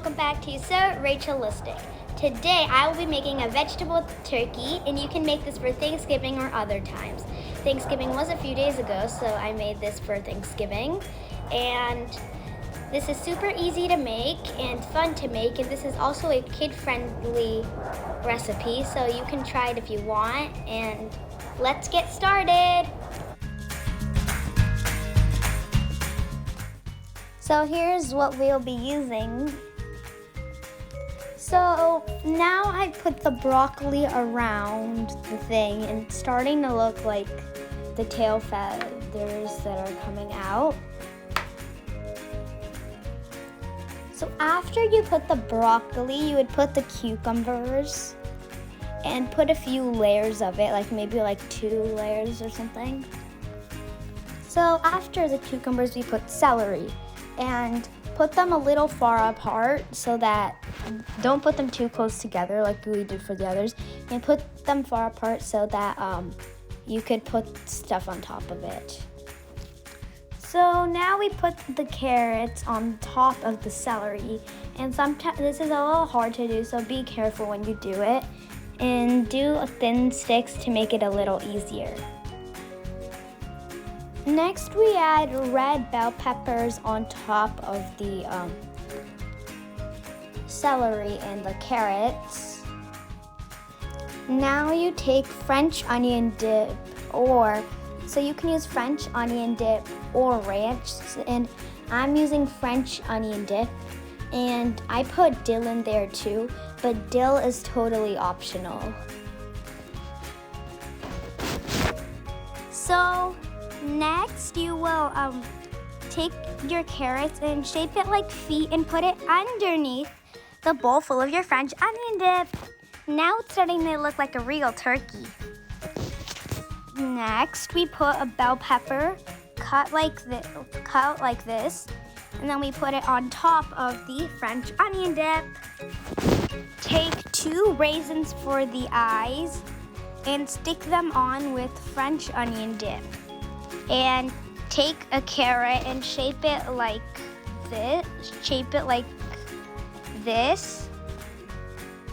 welcome back to So Rachalistic. Today I will be making a vegetable turkey, and you can make this for Thanksgiving or other times. Thanksgiving was a few days ago, so I made this for Thanksgiving. And this is super easy to make and fun to make, and this is also a kid-friendly recipe, so you can try it if you want. And let's get started. So here's what we'll be using. So now I put the broccoli around the thing and it's starting to look like the tail feathers that are coming out. So after you put the broccoli, you would put the cucumbers and put a few layers of it, like maybe like 2 layers or something. So after the cucumbers, we put celery. And put them a little far apart so that, don't put them too close together like we did for the others, and put them far apart so that you could put stuff on top of it. So now we put the carrots on top of the celery, and sometimes this is a little hard to do, so be careful when you do it, and do thin sticks to make it a little easier. Next, we add red bell peppers on top of the celery and the carrots. Now you take French onion dip, so you can use French onion dip or ranch, and I'm using French onion dip, and I put dill in there too, but dill is totally optional. So next, you will take your carrots and shape it like feet and put it underneath the bowl full of your French onion dip. Now it's starting to look like a real turkey. Next, we put a bell pepper cut like this, and then we put it on top of the French onion dip. Take 2 raisins for the eyes and stick them on with French onion dip. And take a carrot and shape it like this,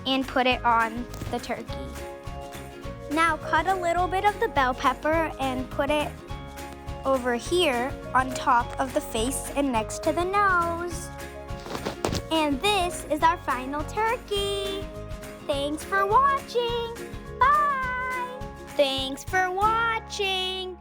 and put it on the turkey. Now cut a little bit of the bell pepper and put it over here on top of the face and next to the nose. And this is our final turkey. Thanks for watching. Bye. Thanks for watching.